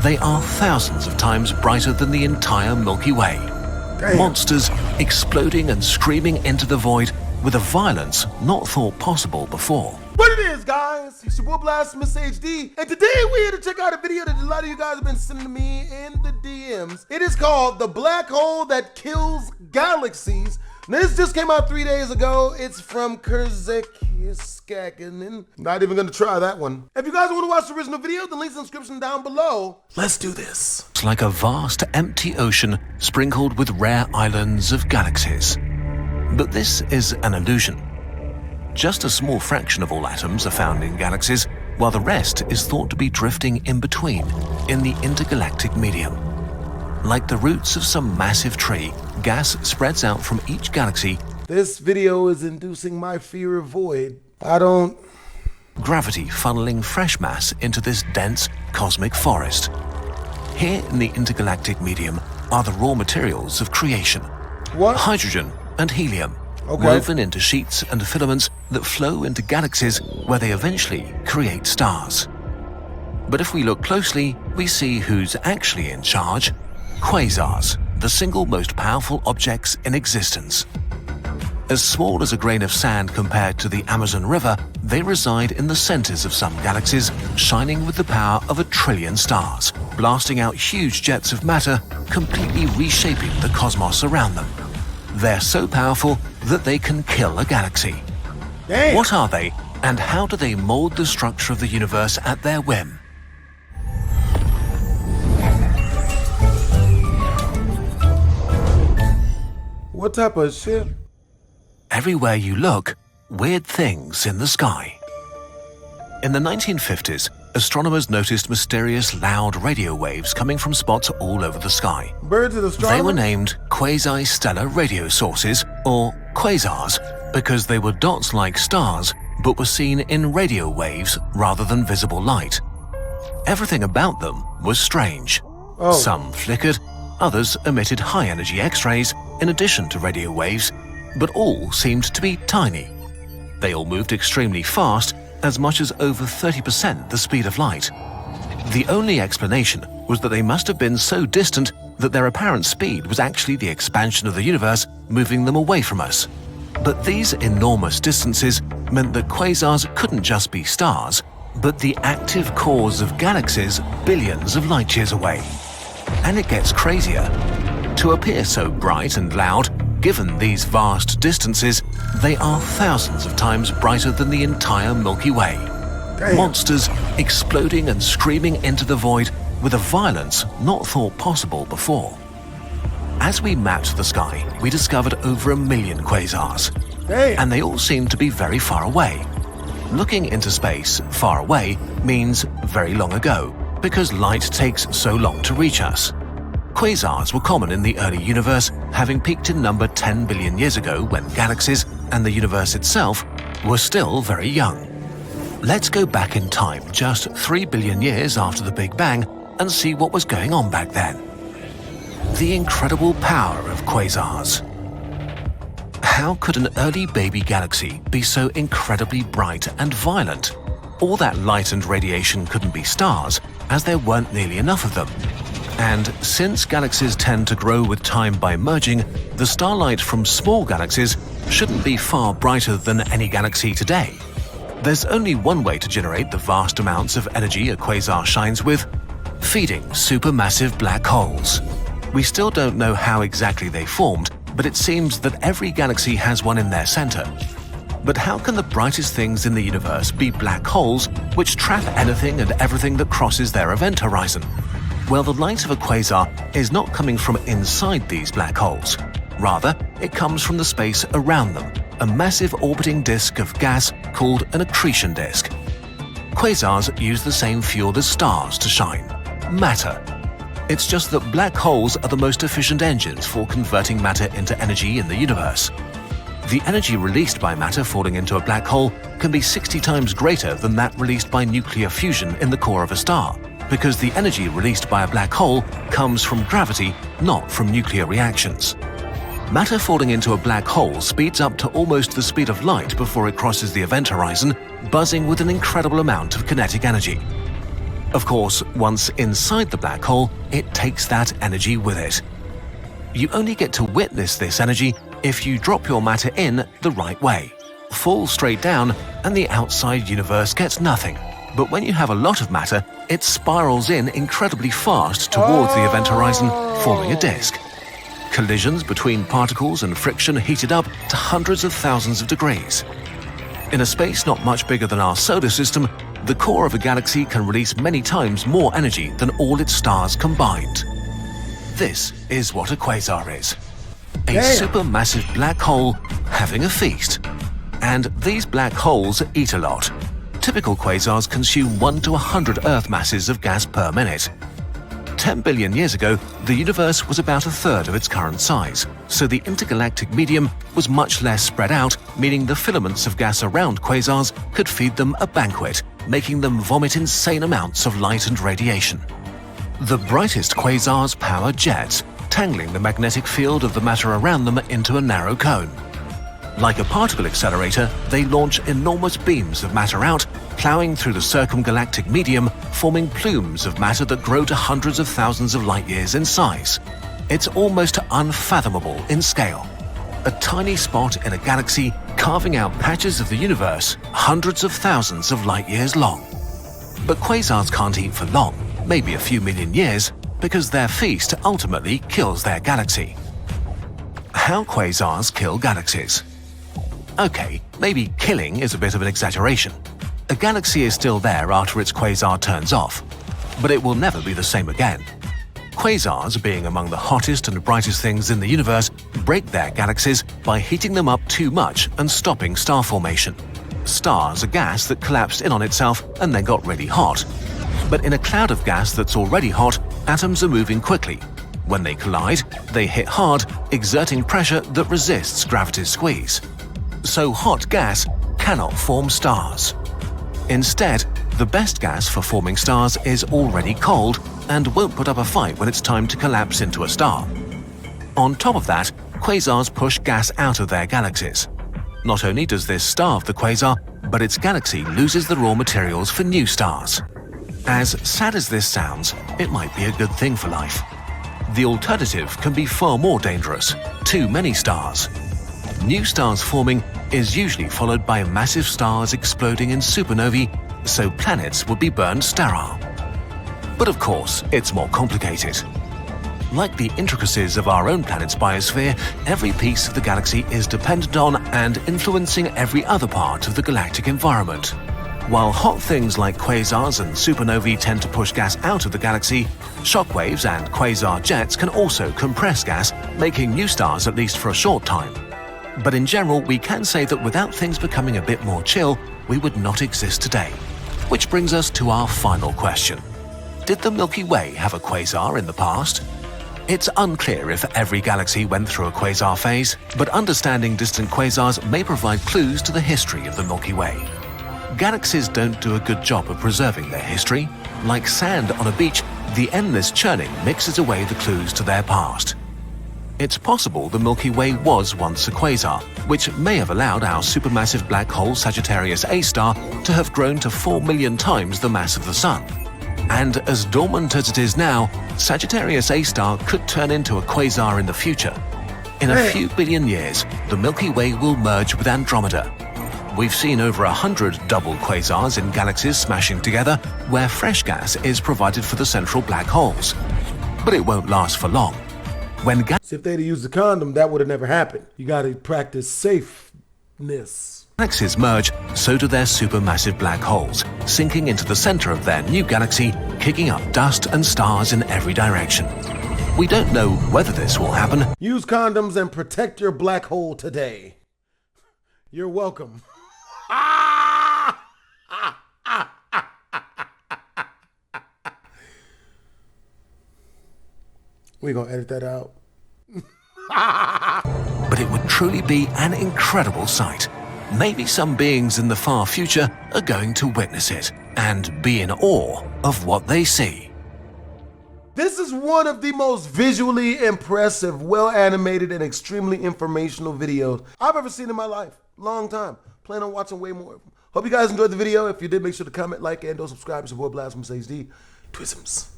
they are thousands of times brighter than the entire Milky Way. Damn. Monsters exploding and screaming into the void with a violence not thought possible before. What it is, guys? It's your boy BlastphamousHD, and today we're here to check out a video that a lot of you guys have been sending to me in the DMs. It is called The Black Hole That Kills Galaxies. Now, this just came out 3 days ago. It's from Kurzakiskakin. Not even gonna try that one. If you guys want to watch the original video, the link's in the description down below. Let's do this. It's like a vast empty ocean sprinkled with rare islands of galaxies. But this is an illusion. Just a small fraction of all atoms are found in galaxies, while the rest is thought to be drifting in between, in the intergalactic medium. Like the roots of some massive tree, gas spreads out from each galaxy. This video is inducing my fear of void. Gravity funneling fresh mass into this dense cosmic forest. Here in the intergalactic medium are the raw materials of creation. What? Hydrogen and helium, woven into sheets and filaments that flow into galaxies where they eventually create stars. But if we look closely, we see who's actually in charge. Quasars, the single most powerful objects in existence. As small as a grain of sand compared to the Amazon River, they reside in the centers of some galaxies, shining with the power of 1 trillion stars, blasting out huge jets of matter, completely reshaping the cosmos around them. They're so powerful that they can kill a galaxy. Damn. What are they, and how do they mold the structure of the universe at their whim? What type of shit? Everywhere you look, weird things in the sky. In the 1950s, astronomers noticed mysterious loud radio waves coming from spots all over the sky. Birds of astronomy? They were named quasi-stellar radio sources, or quasars, because they were dots like stars, but were seen in radio waves rather than visible light. Everything about them was strange. Some flickered, others emitted high-energy X-rays in addition to radio waves, but all seemed to be tiny. They all moved extremely fast, as much as over 30% the speed of light. The only explanation was that they must have been so distant that their apparent speed was actually the expansion of the universe moving them away from us. But these enormous distances meant that quasars couldn't just be stars, but the active cores of galaxies billions of light years away. And it gets crazier. To appear so bright and loud, given these vast distances, they are thousands of times brighter than the entire Milky Way. Damn. Monsters exploding and screaming into the void with a violence not thought possible before. As we mapped the sky, we discovered over 1 million quasars. Damn. And they all seem to be very far away. Looking into space far away means very long ago, because light takes so long to reach us. Quasars were common in the early universe, having peaked in number 10 billion years ago when galaxies and the universe itself were still very young. Let's go back in time just 3 billion years after the Big Bang and see what was going on back then. The incredible power of quasars. How could an early baby galaxy be so incredibly bright and violent? All that light and radiation couldn't be stars, as there weren't nearly enough of them. And since galaxies tend to grow with time by merging, the starlight from small galaxies shouldn't be far brighter than any galaxy today. There's only one way to generate the vast amounts of energy a quasar shines with: feeding supermassive black holes. We still don't know how exactly they formed, but it seems that every galaxy has one in their center. But how can the brightest things in the universe be black holes which trap anything and everything that crosses their event horizon? Well, the light of a quasar is not coming from inside these black holes. Rather, it comes from the space around them, a massive orbiting disk of gas called an accretion disk. Quasars use the same fuel as stars to shine: matter. It's just that black holes are the most efficient engines for converting matter into energy in the universe. The energy released by matter falling into a black hole can be 60 times greater than that released by nuclear fusion in the core of a star, because the energy released by a black hole comes from gravity, not from nuclear reactions. Matter falling into a black hole speeds up to almost the speed of light before it crosses the event horizon, buzzing with an incredible amount of kinetic energy. Of course, once inside the black hole, it takes that energy with it. You only get to witness this energy if you drop your matter in the right way. Fall straight down and the outside universe gets nothing. But when you have a lot of matter, it spirals in incredibly fast towards the event horizon, forming a disk. Collisions between particles and friction heat it up to hundreds of thousands of degrees. In a space not much bigger than our solar system, the core of a galaxy can release many times more energy than all its stars combined. This is what a quasar is. A supermassive black hole having a feast. And these black holes eat a lot. Typical quasars consume 1 to 100 Earth masses of gas per minute. 10 billion years ago, the universe was about a third of its current size, so the intergalactic medium was much less spread out, meaning the filaments of gas around quasars could feed them a banquet, making them vomit insane amounts of light and radiation. The brightest quasars power jets, tangling the magnetic field of the matter around them into a narrow cone. Like a particle accelerator, they launch enormous beams of matter out, plowing through the circumgalactic medium, forming plumes of matter that grow to hundreds of thousands of light-years in size. It's almost unfathomable in scale. A tiny spot in a galaxy carving out patches of the universe hundreds of thousands of light-years long. But quasars can't eat for long, maybe a few million years, because their feast ultimately kills their galaxy. How quasars kill galaxies? Okay, maybe killing is a bit of an exaggeration. A galaxy is still there after its quasar turns off, but it will never be the same again. Quasars, being among the hottest and brightest things in the universe, break their galaxies by heating them up too much and stopping star formation. Stars are gas that collapsed in on itself and then got really hot. But in a cloud of gas that's already hot, atoms are moving quickly. When they collide, they hit hard, exerting pressure that resists gravity's squeeze. So hot gas cannot form stars. Instead, the best gas for forming stars is already cold and won't put up a fight when it's time to collapse into a star. On top of that, quasars push gas out of their galaxies. Not only does this starve the quasar, but its galaxy loses the raw materials for new stars. As sad as this sounds, it might be a good thing for life. The alternative can be far more dangerous: too many stars. New stars forming is usually followed by massive stars exploding in supernovae, so planets would be burned sterile. But of course, it's more complicated. Like the intricacies of our own planet's biosphere, every piece of the galaxy is dependent on and influencing every other part of the galactic environment. While hot things like quasars and supernovae tend to push gas out of the galaxy, shockwaves and quasar jets can also compress gas, making new stars at least for a short time. But in general, we can say that without things becoming a bit more chill, we would not exist today. Which brings us to our final question. Did the Milky Way have a quasar in the past? It's unclear if every galaxy went through a quasar phase, but understanding distant quasars may provide clues to the history of the Milky Way. Galaxies don't do a good job of preserving their history. Like sand on a beach, the endless churning mixes away the clues to their past. It's possible the Milky Way was once a quasar, which may have allowed our supermassive black hole Sagittarius A star to have grown to 4 million times the mass of the Sun. And as dormant as it is now, Sagittarius A star could turn into a quasar in the future. In a few billion years, the Milky Way will merge with Andromeda. We've seen over 100 double quasars in galaxies smashing together, where fresh gas is provided for the central black holes. But it won't last for long. If they'd have used a condom, that would have never happened. You gotta practice safeness. Galaxies merge, so do their supermassive black holes, sinking into the center of their new galaxy, kicking up dust and stars in every direction. We don't know whether this will happen. Use condoms and protect your black hole today. You're welcome. We're gonna edit that out. But it would truly be an incredible sight. Maybe some beings in the far future are going to witness it and be in awe of what they see. This is one of the most visually impressive, well-animated, and extremely informational videos I've ever seen in my life. Long time. Plan on watching way more of them. Hope you guys enjoyed the video. If you did, make sure to comment, like, and don't subscribe. It's your boy BlastphamousHD. Twisms.